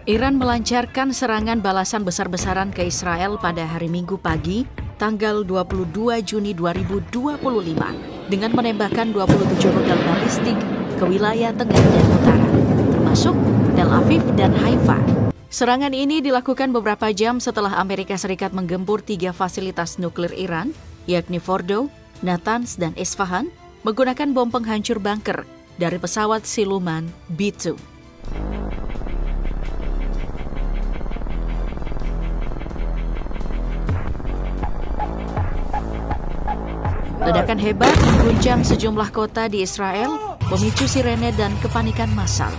Iran melancarkan serangan balasan besar-besaran ke Israel pada hari Minggu pagi, tanggal 22 Juni 2025, dengan menembakkan 27 rudal balistik ke wilayah tengah dan utara, termasuk Tel Aviv dan Haifa. Serangan ini dilakukan beberapa jam setelah Amerika Serikat menggempur 3 fasilitas nuklir Iran, yakni Fordow, Natanz, dan Isfahan, menggunakan bom penghancur bunker dari pesawat siluman B-2. Ledakan hebat mengguncang sejumlah kota di Israel, memicu sirene dan kepanikan massal.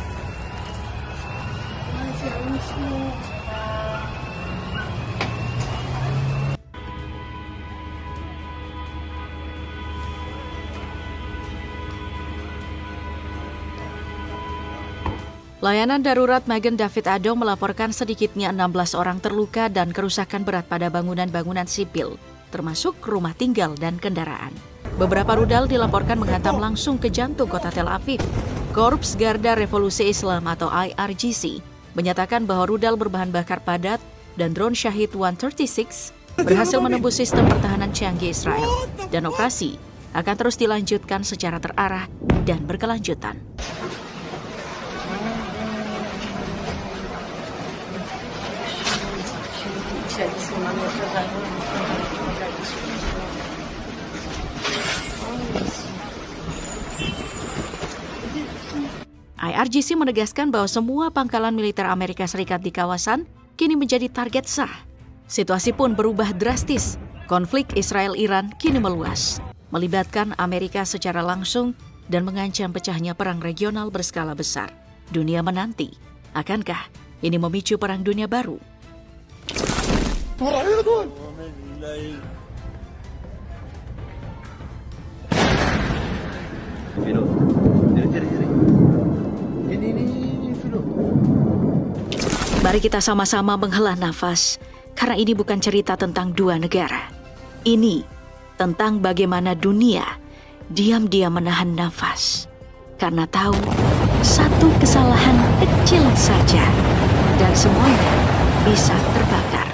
Layanan darurat Magen David Adom melaporkan sedikitnya 16 orang terluka dan kerusakan berat pada bangunan-bangunan sipil, termasuk rumah tinggal dan kendaraan. Beberapa rudal dilaporkan menghantam langsung ke jantung kota Tel Aviv. Korps Garda Revolusi Islam atau IRGC menyatakan bahwa rudal berbahan bakar padat dan drone Shahid 136 berhasil menembus sistem pertahanan canggih Israel, dan operasi akan terus dilanjutkan secara terarah dan berkelanjutan. IRGC menegaskan bahwa semua pangkalan militer Amerika Serikat di kawasan kini menjadi target sah. Situasi pun berubah drastis. Konflik Israel-Iran kini meluas, melibatkan Amerika secara langsung dan mengancam pecahnya perang regional berskala besar. Dunia menanti, akankah ini memicu perang dunia baru? Mari kita sama-sama menghela nafas, karena ini bukan cerita tentang dua negara. Ini tentang bagaimana dunia diam-diam menahan nafas, karena tahu satu kesalahan kecil saja dan semuanya bisa terbakar.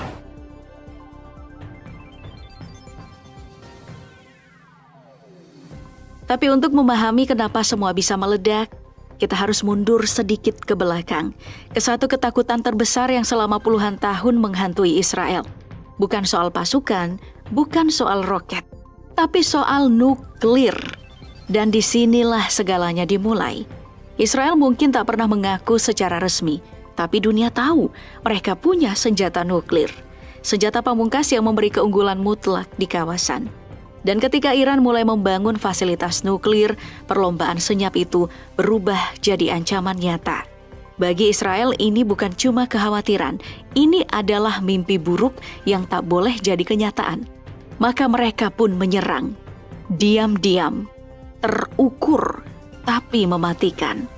Tapi untuk memahami kenapa semua bisa meledak, kita harus mundur sedikit ke belakang, ke satu ketakutan terbesar yang selama puluhan tahun menghantui Israel. Bukan soal pasukan, bukan soal roket, tapi soal nuklir. Dan disinilah segalanya dimulai. Israel mungkin tak pernah mengaku secara resmi, tapi dunia tahu mereka punya senjata nuklir. Senjata pamungkas yang memberi keunggulan mutlak di kawasan. Dan ketika Iran mulai membangun fasilitas nuklir, perlombaan senyap itu berubah jadi ancaman nyata. Bagi Israel ini bukan cuma kekhawatiran, ini adalah mimpi buruk yang tak boleh jadi kenyataan. Maka mereka pun menyerang. Diam-diam, terukur, tapi mematikan.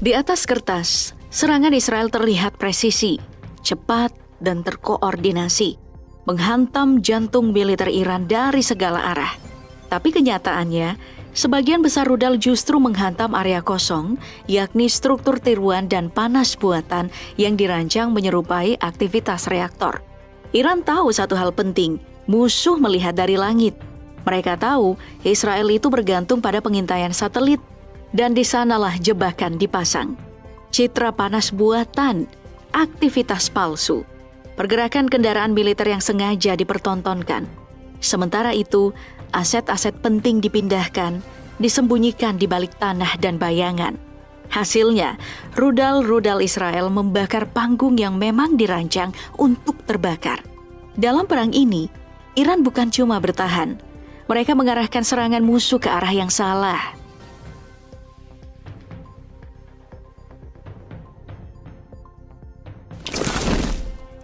Di atas kertas, serangan Israel terlihat presisi, cepat dan terkoordinasi, menghantam jantung militer Iran dari segala arah. Tapi kenyataannya, sebagian besar rudal justru menghantam area kosong, yakni struktur tiruan dan panas buatan yang dirancang menyerupai aktivitas reaktor. Iran tahu satu hal penting, musuh melihat dari langit. Mereka tahu Israel itu bergantung pada pengintaian satelit, dan di sanalah jebakan dipasang. Citra panas buatan, aktivitas palsu, pergerakan kendaraan militer yang sengaja dipertontonkan. Sementara itu, aset-aset penting dipindahkan, disembunyikan di balik tanah dan bayangan. Hasilnya, rudal-rudal Israel membakar panggung yang memang dirancang untuk terbakar. Dalam perang ini, Iran bukan cuma bertahan, mereka mengarahkan serangan musuh ke arah yang salah.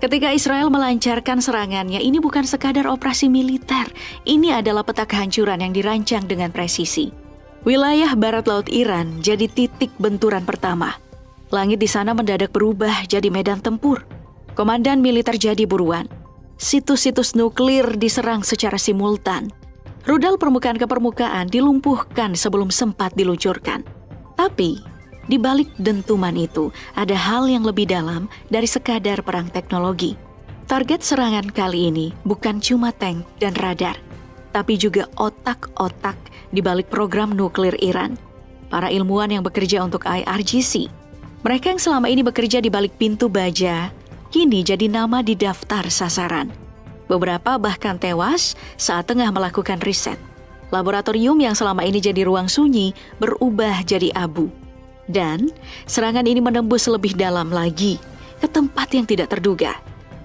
Ketika Israel melancarkan serangannya, ini bukan sekadar operasi militer. Ini adalah peta kehancuran yang dirancang dengan presisi. Wilayah barat laut Iran jadi titik benturan pertama. Langit di sana mendadak berubah jadi medan tempur. Komandan militer jadi buruan. Situs-situs nuklir diserang secara simultan. Rudal permukaan ke permukaan dilumpuhkan sebelum sempat diluncurkan. Tapi, di balik dentuman itu ada hal yang lebih dalam dari sekadar perang teknologi. Target serangan kali ini bukan cuma tank dan radar, tapi juga otak-otak di balik program nuklir Iran. Para ilmuwan yang bekerja untuk IRGC. Mereka yang selama ini bekerja di balik pintu baja, kini jadi nama di daftar sasaran. Beberapa bahkan tewas saat tengah melakukan riset. Laboratorium yang selama ini jadi ruang sunyi berubah jadi abu. Dan serangan ini menembus lebih dalam lagi ke tempat yang tidak terduga.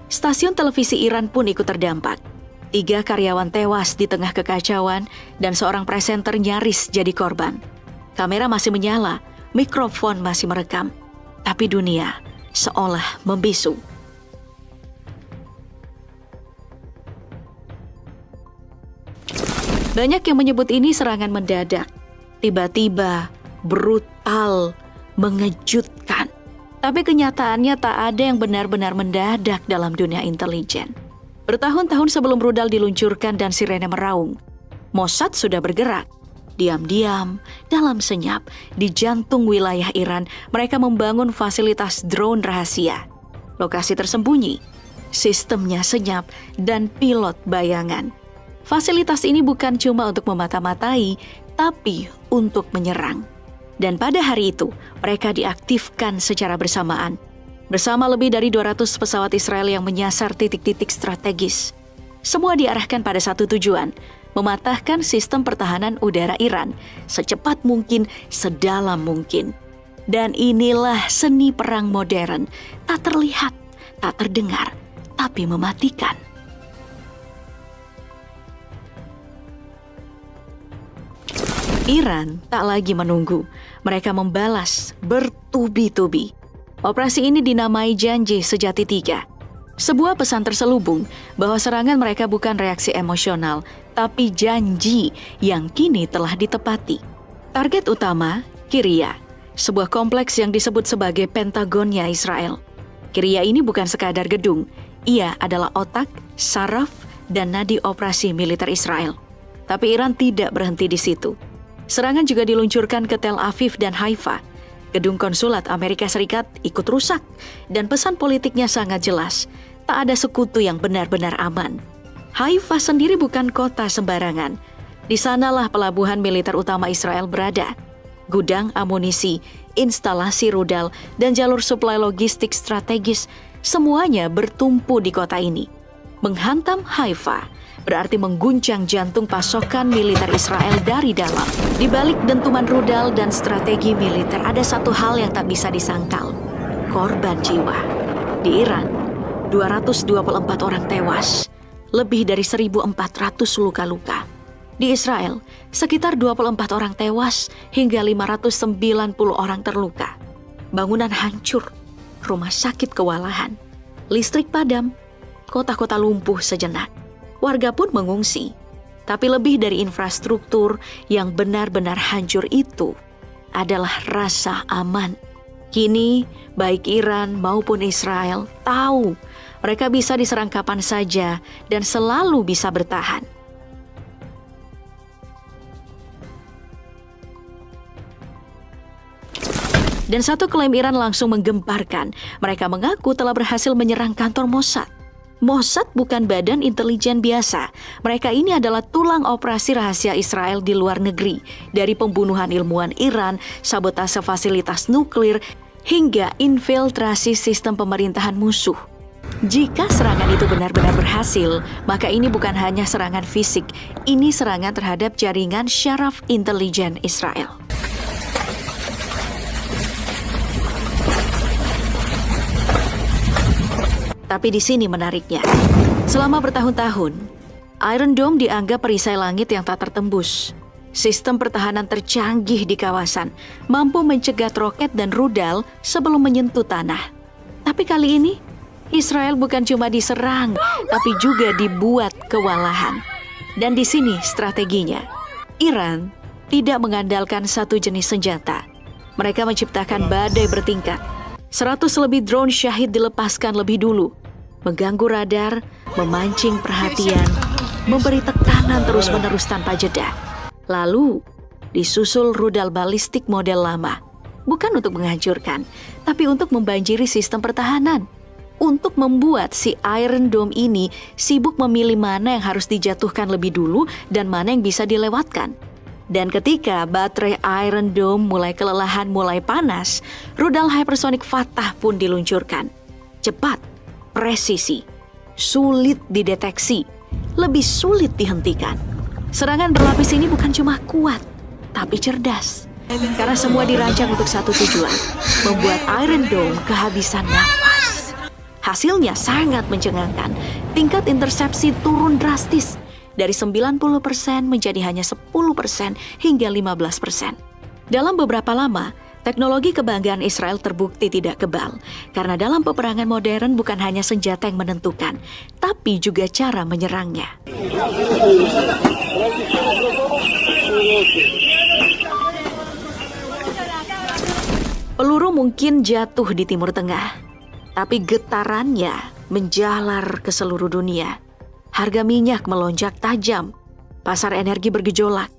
Stasiun televisi Iran pun ikut terdampak. 3 karyawan tewas di tengah kekacauan dan seorang presenter nyaris jadi korban. Kamera masih menyala, mikrofon masih merekam. Tapi dunia seolah membisu. Banyak yang menyebut ini serangan mendadak, tiba-tiba, brutal, mengejutkan. Tapi kenyataannya tak ada yang benar-benar mendadak dalam dunia intelijen. Bertahun-tahun sebelum rudal diluncurkan dan sirene meraung, Mossad sudah bergerak. Diam-diam, dalam senyap, di jantung wilayah Iran, mereka membangun fasilitas drone rahasia. Lokasi tersembunyi, sistemnya senyap, dan pilot bayangan. Fasilitas ini bukan cuma untuk memata-matai, tapi untuk menyerang. Dan pada hari itu, mereka diaktifkan secara bersamaan. Bersama lebih dari 200 pesawat Israel yang menyasar titik-titik strategis. Semua diarahkan pada satu tujuan, mematahkan sistem pertahanan udara Iran secepat mungkin, sedalam mungkin. Dan inilah seni perang modern, tak terlihat, tak terdengar, tapi mematikan. Iran tak lagi menunggu. Mereka membalas bertubi-tubi. Operasi ini dinamai Janji Sejati 3. Sebuah pesan terselubung bahwa serangan mereka bukan reaksi emosional, tapi janji yang kini telah ditepati. Target utama, Kiryat, sebuah kompleks yang disebut sebagai Pentagonnya Israel. Kiryat ini bukan sekadar gedung, ia adalah otak, saraf, dan nadi operasi militer Israel. Tapi Iran tidak berhenti di situ. Serangan juga diluncurkan ke Tel Aviv dan Haifa. Gedung konsulat Amerika Serikat ikut rusak dan pesan politiknya sangat jelas. Tak ada sekutu yang benar-benar aman. Haifa sendiri bukan kota sembarangan. Di sanalah pelabuhan militer utama Israel berada. Gudang amunisi, instalasi rudal, dan jalur suplai logistik strategis semuanya bertumpu di kota ini. Menghantam Haifa berarti mengguncang jantung pasokan militer Israel dari dalam. Di balik dentuman rudal dan strategi militer ada satu hal yang tak bisa disangkal. Korban jiwa. Di Iran, 224 orang tewas, lebih dari 1.400 luka-luka. Di Israel, sekitar 24 orang tewas hingga 590 orang terluka. Bangunan hancur, rumah sakit kewalahan, listrik padam, kota-kota lumpuh sejenak. Warga pun mengungsi. Tapi lebih dari infrastruktur yang benar-benar hancur itu adalah rasa aman. Kini, baik Iran maupun Israel tahu mereka bisa diserang kapan saja dan selalu bisa bertahan. Dan satu klaim Iran langsung menggemparkan. Mereka mengaku telah berhasil menyerang kantor Mossad. Mossad bukan badan intelijen biasa. Mereka ini adalah tulang operasi rahasia Israel di luar negeri. Dari pembunuhan ilmuwan Iran, sabotase fasilitas nuklir, hingga infiltrasi sistem pemerintahan musuh. Jika serangan itu benar-benar berhasil, maka ini bukan hanya serangan fisik. Ini serangan terhadap jaringan syaraf intelijen Israel. Tapi di sini menariknya, selama bertahun-tahun, Iron Dome dianggap perisai langit yang tak tertembus. Sistem pertahanan tercanggih di kawasan, mampu mencegat roket dan rudal sebelum menyentuh tanah. Tapi kali ini, Israel bukan cuma diserang, tapi juga dibuat kewalahan. Dan di sini strateginya, Iran tidak mengandalkan satu jenis senjata. Mereka menciptakan badai bertingkat. 100 lebih drone Shahid dilepaskan lebih dulu, mengganggu radar, memancing perhatian, memberi tekanan terus-menerus tanpa jeda. Lalu, disusul rudal balistik model lama. Bukan untuk menghancurkan, tapi untuk membanjiri sistem pertahanan. Untuk membuat si Iron Dome ini sibuk memilih mana yang harus dijatuhkan lebih dulu dan mana yang bisa dilewatkan. Dan ketika baterai Iron Dome mulai kelelahan, mulai panas, rudal hypersonic Fatah pun diluncurkan. Cepat, presisi, sulit dideteksi, lebih sulit dihentikan. Serangan berlapis ini bukan cuma kuat, tapi cerdas. Karena semua dirancang untuk satu tujuan, membuat Iron Dome kehabisan nafas. Hasilnya sangat mencengangkan. Tingkat intersepsi turun drastis dari 90% menjadi hanya 10% hingga 15%. Dalam beberapa lama, teknologi kebanggaan Israel terbukti tidak kebal. Karena dalam peperangan modern bukan hanya senjata yang menentukan, tapi juga cara menyerangnya. Peluru mungkin jatuh di Timur Tengah, tapi getarannya menjalar ke seluruh dunia. Harga minyak melonjak tajam, pasar energi bergejolak,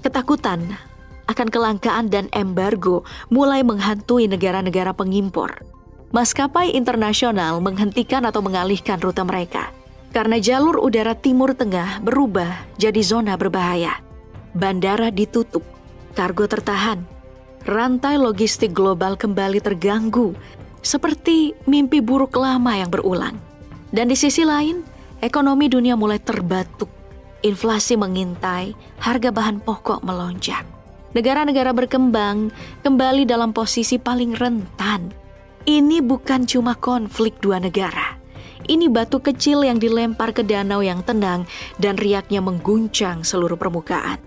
ketakutan akan kelangkaan dan embargo mulai menghantui negara-negara pengimpor. Maskapai internasional menghentikan atau mengalihkan rute mereka, karena jalur udara Timur Tengah berubah jadi zona berbahaya. Bandara ditutup, kargo tertahan, rantai logistik global kembali terganggu, seperti mimpi buruk lama yang berulang. Dan di sisi lain, ekonomi dunia mulai terbatuk. Inflasi mengintai, harga bahan pokok melonjak. Negara-negara berkembang kembali dalam posisi paling rentan. Ini bukan cuma konflik dua negara. Ini batu kecil yang dilempar ke danau yang tenang dan riaknya mengguncang seluruh permukaan.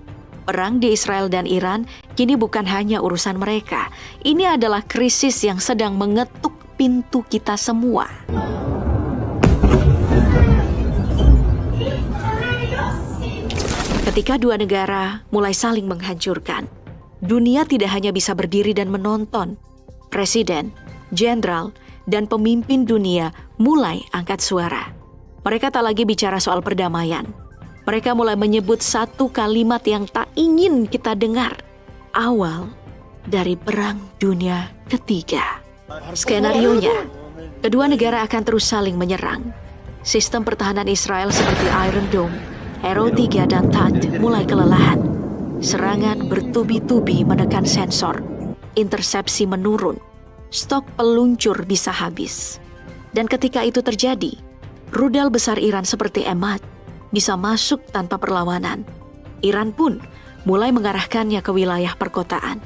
Perang di Israel dan Iran kini bukan hanya urusan mereka. Ini adalah krisis yang sedang mengetuk pintu kita semua. Ketika dua negara mulai saling menghancurkan, dunia tidak hanya bisa berdiri dan menonton. Presiden, jenderal, dan pemimpin dunia mulai angkat suara. Mereka tak lagi bicara soal perdamaian. Mereka mulai menyebut satu kalimat yang tak ingin kita dengar. Awal dari Perang Dunia Ketiga. Skenarionya, kedua negara akan terus saling menyerang. Sistem pertahanan Israel seperti Iron Dome, Arrow 3 dan THAAD mulai kelelahan. Serangan bertubi-tubi menekan sensor. Intersepsi menurun. Stok peluncur bisa habis. Dan ketika itu terjadi, rudal besar Iran seperti Emad bisa masuk tanpa perlawanan. Iran pun mulai mengarahkannya ke wilayah perkotaan.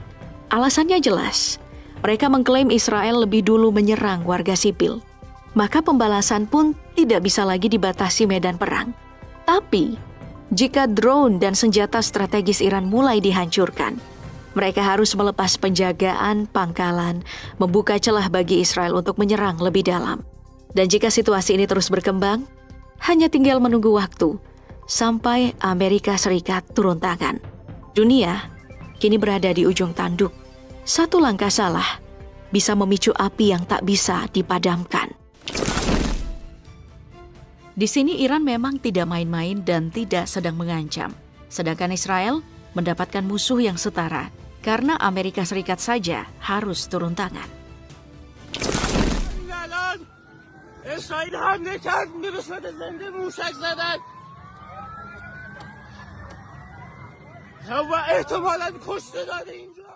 Alasannya jelas, mereka mengklaim Israel lebih dulu menyerang warga sipil. Maka pembalasan pun tidak bisa lagi dibatasi medan perang. Tapi, jika drone dan senjata strategis Iran mulai dihancurkan, mereka harus melepas penjagaan pangkalan, membuka celah bagi Israel untuk menyerang lebih dalam. Dan jika situasi ini terus berkembang, hanya tinggal menunggu waktu sampai Amerika Serikat turun tangan. Dunia kini berada di ujung tanduk. Satu langkah salah bisa memicu api yang tak bisa dipadamkan. Di sini Iran memang tidak main-main dan tidak sedang mengancam. Sedangkan Israel mendapatkan musuh yang setara karena Amerika Serikat saja harus turun tangan. اسرائیل حمله کرد به صورت زنده موشک زدن و احتمالاً کشته داده اینجا.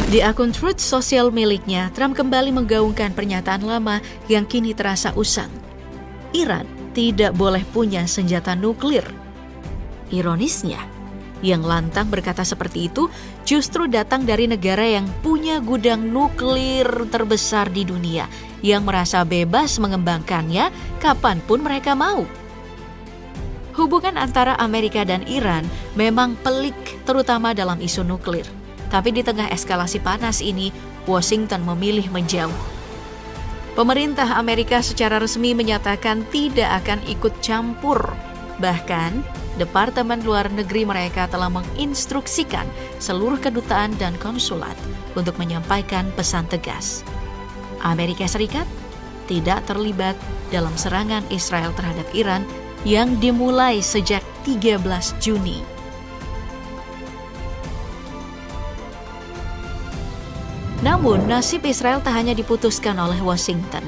Di akun Truth Social miliknya, Trump kembali menggaungkan pernyataan lama yang kini terasa usang. Iran tidak boleh punya senjata nuklir. Ironisnya, yang lantang berkata seperti itu justru datang dari negara yang punya gudang nuklir terbesar di dunia, yang merasa bebas mengembangkannya kapanpun mereka mau. Hubungan antara Amerika dan Iran memang pelik, terutama dalam isu nuklir. Tapi di tengah eskalasi panas ini, Washington memilih menjauh. Pemerintah Amerika secara resmi menyatakan tidak akan ikut campur. Bahkan, Departemen Luar Negeri mereka telah menginstruksikan seluruh kedutaan dan konsulat untuk menyampaikan pesan tegas. Amerika Serikat tidak terlibat dalam serangan Israel terhadap Iran yang dimulai sejak 13 Juni. Namun, nasib Israel tak hanya diputuskan oleh Washington.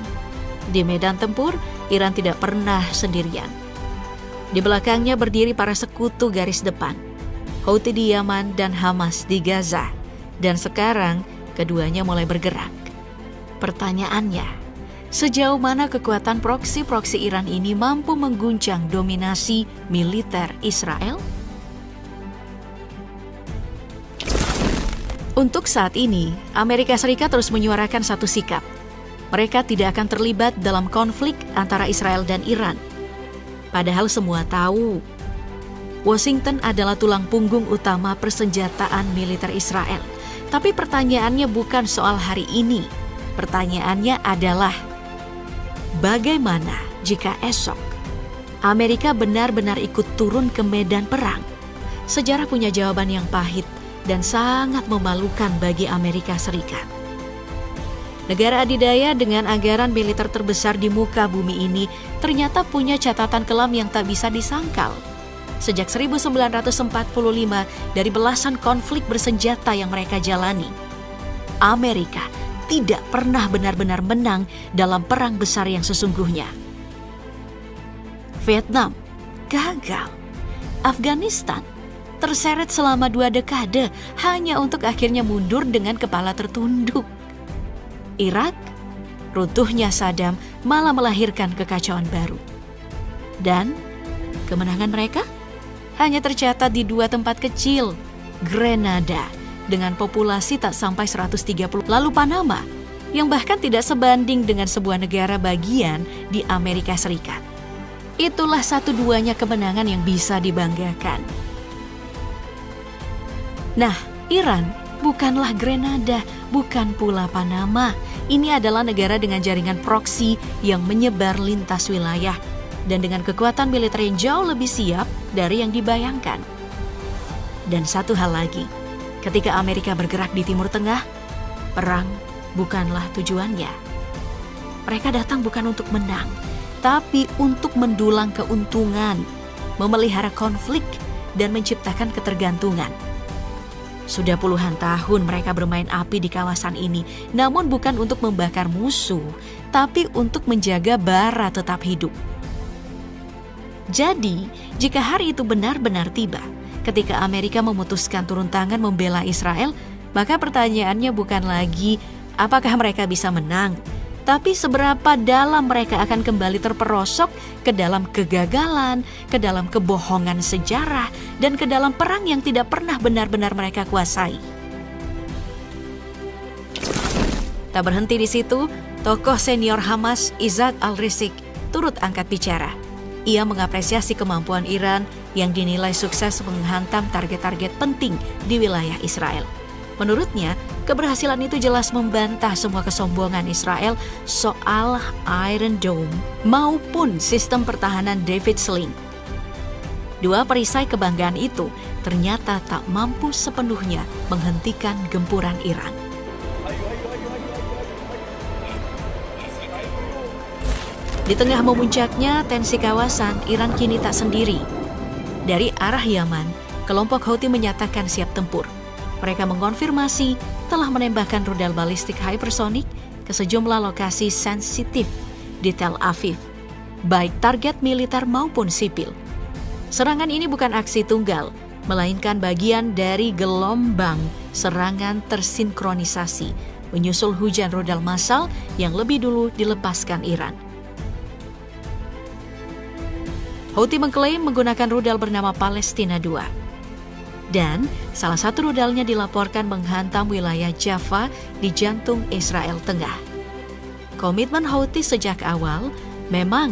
Di medan tempur, Iran tidak pernah sendirian. Di belakangnya berdiri para sekutu garis depan, Houthi di Yaman dan Hamas di Gaza. Dan sekarang, keduanya mulai bergerak. Pertanyaannya, sejauh mana kekuatan proksi-proksi Iran ini mampu mengguncang dominasi militer Israel? Untuk saat ini, Amerika Serikat terus menyuarakan satu sikap. Mereka tidak akan terlibat dalam konflik antara Israel dan Iran. Padahal semua tahu, Washington adalah tulang punggung utama persenjataan militer Israel. Tapi pertanyaannya bukan soal hari ini. Pertanyaannya adalah, bagaimana jika esok Amerika benar-benar ikut turun ke medan perang? Sejarah punya jawaban yang pahit dan sangat memalukan bagi Amerika Serikat. Negara adidaya dengan anggaran militer terbesar di muka bumi ini ternyata punya catatan kelam yang tak bisa disangkal. Sejak 1945, dari belasan konflik bersenjata yang mereka jalani, Amerika tidak pernah benar-benar menang dalam perang besar yang sesungguhnya. Vietnam gagal. Afghanistan terseret selama 2 dekade hanya untuk akhirnya mundur dengan kepala tertunduk. Irak, runtuhnya Saddam malah melahirkan kekacauan baru. Dan kemenangan mereka hanya tercatat di 2 tempat kecil, Grenada dengan populasi tak sampai 130, lalu Panama yang bahkan tidak sebanding dengan sebuah negara bagian di Amerika Serikat. Itulah satu-duanya kemenangan yang bisa dibanggakan. Nah, Iran bukanlah Grenada, bukan pula Panama. Ini adalah negara dengan jaringan proksi yang menyebar lintas wilayah dan dengan kekuatan militer yang jauh lebih siap dari yang dibayangkan. Dan satu hal lagi, ketika Amerika bergerak di Timur Tengah, perang bukanlah tujuannya. Mereka datang bukan untuk menang, tapi untuk mendulang keuntungan, memelihara konflik, dan menciptakan ketergantungan. Sudah puluhan tahun mereka bermain api di kawasan ini, namun bukan untuk membakar musuh, tapi untuk menjaga bara tetap hidup. Jadi, jika hari itu benar-benar tiba, ketika Amerika memutuskan turun tangan membela Israel, maka pertanyaannya bukan lagi apakah mereka bisa menang, tapi seberapa dalam mereka akan kembali terperosok ke dalam kegagalan, ke dalam kebohongan sejarah, dan ke dalam perang yang tidak pernah benar-benar mereka kuasai. Tak berhenti di situ, tokoh senior Hamas Izzat al-Rizik turut angkat bicara. Ia mengapresiasi kemampuan Iran yang dinilai sukses menghantam target-target penting di wilayah Israel. Menurutnya, keberhasilan itu jelas membantah semua kesombongan Israel soal Iron Dome maupun sistem pertahanan David Sling. Dua perisai kebanggaan itu ternyata tak mampu sepenuhnya menghentikan gempuran Iran. Di tengah memuncaknya tensi kawasan, Iran kini tak sendiri. Dari arah Yaman, kelompok Houthi menyatakan siap tempur. Mereka mengonfirmasi telah menembakkan rudal balistik hypersonic ke sejumlah lokasi sensitif di Tel Aviv, baik target militer maupun sipil. Serangan ini bukan aksi tunggal, melainkan bagian dari gelombang serangan tersinkronisasi, menyusul hujan rudal massal yang lebih dulu dilepaskan Iran. Houthi mengklaim menggunakan rudal bernama Palestina II. Dan salah satu rudalnya dilaporkan menghantam wilayah Jaffa di jantung Israel Tengah. Komitmen Houthi sejak awal memang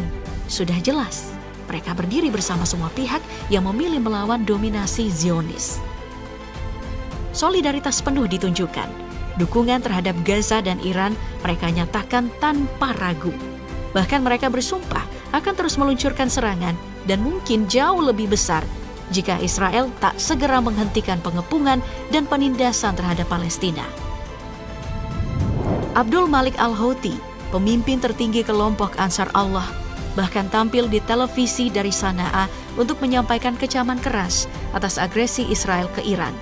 sudah jelas. Mereka berdiri bersama semua pihak yang memilih melawan dominasi Zionis. Solidaritas penuh ditunjukkan. Dukungan terhadap Gaza dan Iran mereka nyatakan tanpa ragu. Bahkan mereka bersumpah akan terus meluncurkan serangan dan mungkin jauh lebih besar jika Israel tak segera menghentikan pengepungan dan penindasan terhadap Palestina. Abdul Malik al-Houthi, pemimpin tertinggi kelompok Ansar Allah, bahkan tampil di televisi dari Sanaa untuk menyampaikan kecaman keras atas agresi Israel ke Iran.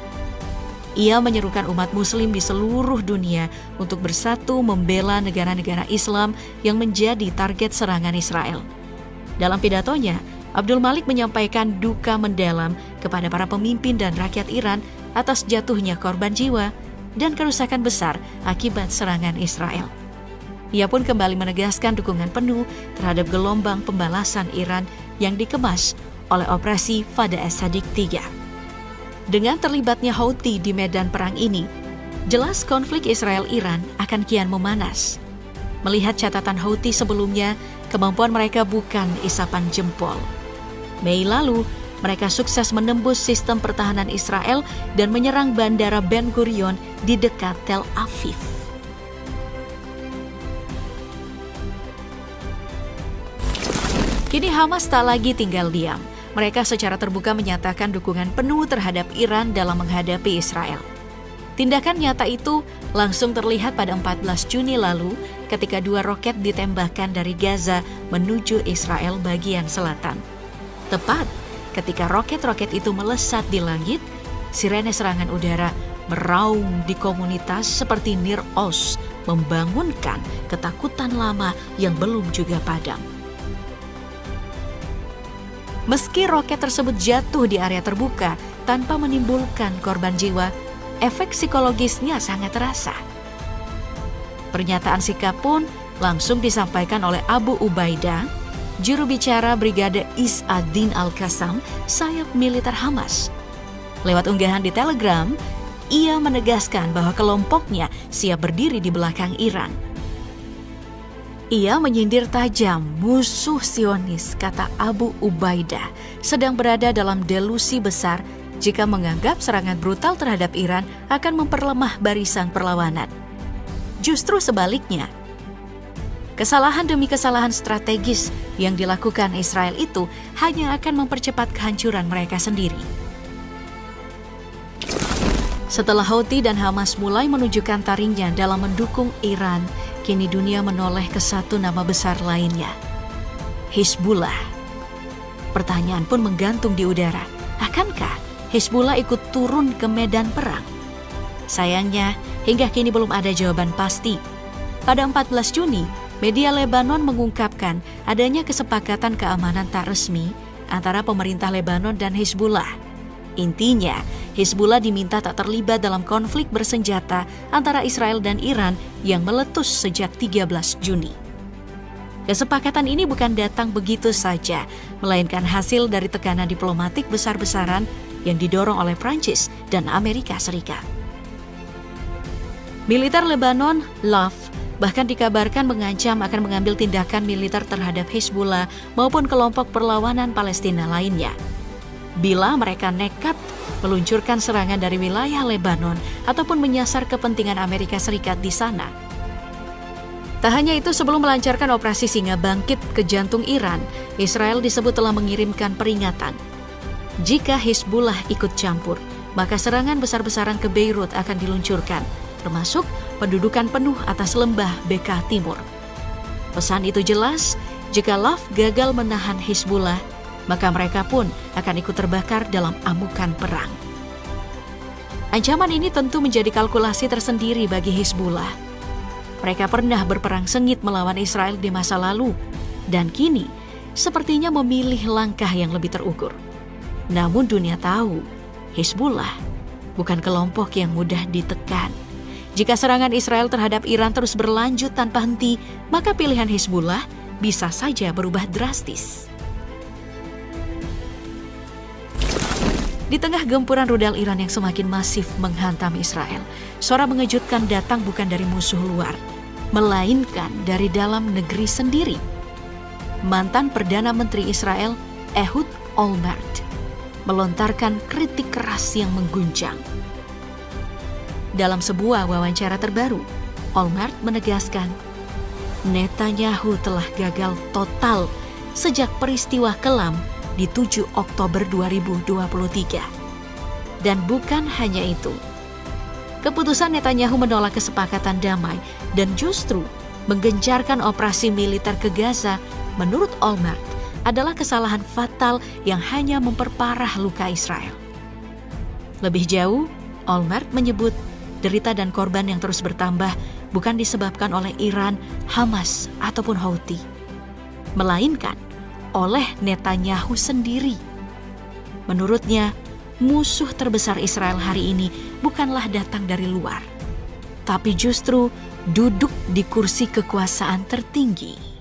Ia menyerukan umat muslim di seluruh dunia untuk bersatu membela negara-negara Islam yang menjadi target serangan Israel. Dalam pidatonya, Abdul Malik menyampaikan duka mendalam kepada para pemimpin dan rakyat Iran atas jatuhnya korban jiwa dan kerusakan besar akibat serangan Israel. Ia pun kembali menegaskan dukungan penuh terhadap gelombang pembalasan Iran yang dikemas oleh operasi Fada Es-Sadiq III. Dengan terlibatnya Houthi di medan perang ini, jelas konflik Israel-Iran akan kian memanas. Melihat catatan Houthi sebelumnya, kemampuan mereka bukan isapan jempol. Mei lalu, mereka sukses menembus sistem pertahanan Israel dan menyerang bandara Ben Gurion di dekat Tel Aviv. Kini Hamas tak lagi tinggal diam. Mereka secara terbuka menyatakan dukungan penuh terhadap Iran dalam menghadapi Israel. Tindakan nyata itu langsung terlihat pada 14 Juni lalu ketika 2 roket ditembakkan dari Gaza menuju Israel bagian selatan. Tepat ketika roket-roket itu melesat di langit, sirene serangan udara meraung di komunitas seperti Nir Oz, membangunkan ketakutan lama yang belum juga padam. Meski roket tersebut jatuh di area terbuka tanpa menimbulkan korban jiwa, efek psikologisnya sangat terasa. Pernyataan sikap pun langsung disampaikan oleh Abu Ubaidah, juru bicara Brigade Is-ad-Din Al-Qassam, sayap militer Hamas. Lewat unggahan di Telegram, ia menegaskan bahwa kelompoknya siap berdiri di belakang Iran. Ia menyindir tajam musuh Zionis, kata Abu Ubaidah, sedang berada dalam delusi besar jika menganggap serangan brutal terhadap Iran akan memperlemah barisan perlawanan. Justru sebaliknya, kesalahan demi kesalahan strategis yang dilakukan Israel itu hanya akan mempercepat kehancuran mereka sendiri. Setelah Houthi dan Hamas mulai menunjukkan taringnya dalam mendukung Iran, kini dunia menoleh ke satu nama besar lainnya, Hizbullah. Pertanyaan pun menggantung di udara, akankah Hizbullah ikut turun ke medan perang? Sayangnya, hingga kini belum ada jawaban pasti. Pada 14 Juni, media Lebanon mengungkapkan adanya kesepakatan keamanan tak resmi antara pemerintah Lebanon dan Hizbullah. Intinya, Hizbullah diminta tak terlibat dalam konflik bersenjata antara Israel dan Iran yang meletus sejak 13 Juni. Kesepakatan ini bukan datang begitu saja, melainkan hasil dari tekanan diplomatik besar-besaran yang didorong oleh Prancis dan Amerika Serikat. Militer Lebanon, LAF, bahkan dikabarkan mengancam akan mengambil tindakan militer terhadap Hizbullah maupun kelompok perlawanan Palestina lainnya bila mereka nekat meluncurkan serangan dari wilayah Lebanon ataupun menyasar kepentingan Amerika Serikat di sana. Tak hanya itu, sebelum melancarkan operasi Singa Bangkit ke jantung Iran, Israel disebut telah mengirimkan peringatan. Jika Hizbullah ikut campur, maka serangan besar-besaran ke Beirut akan diluncurkan, termasuk pendudukan penuh atas lembah Bekaa Timur. Pesan itu jelas, jika LAF gagal menahan Hizbullah, maka mereka pun akan ikut terbakar dalam amukan perang. Ancaman ini tentu menjadi kalkulasi tersendiri bagi Hizbullah. Mereka pernah berperang sengit melawan Israel di masa lalu, dan kini sepertinya memilih langkah yang lebih terukur. Namun dunia tahu, Hizbullah bukan kelompok yang mudah ditekan. Jika serangan Israel terhadap Iran terus berlanjut tanpa henti, maka pilihan Hizbullah bisa saja berubah drastis. Di tengah gempuran rudal Iran yang semakin masif menghantam Israel, suara mengejutkan datang bukan dari musuh luar, melainkan dari dalam negeri sendiri. Mantan Perdana Menteri Israel, Ehud Olmert, melontarkan kritik keras yang mengguncang. Dalam sebuah wawancara terbaru, Olmert menegaskan, Netanyahu telah gagal total sejak peristiwa kelam di 7 Oktober 2023. Dan bukan hanya itu. Keputusan Netanyahu menolak kesepakatan damai dan justru Menggencarkan operasi militer ke Gaza, menurut Olmert, adalah kesalahan fatal yang hanya memperparah luka Israel. Lebih jauh, Olmert menyebut derita dan korban yang terus bertambah bukan disebabkan oleh Iran, Hamas, ataupun Houthi, melainkan oleh Netanyahu sendiri. Menurutnya, musuh terbesar Israel hari ini bukanlah datang dari luar, tapi justru duduk di kursi kekuasaan tertinggi.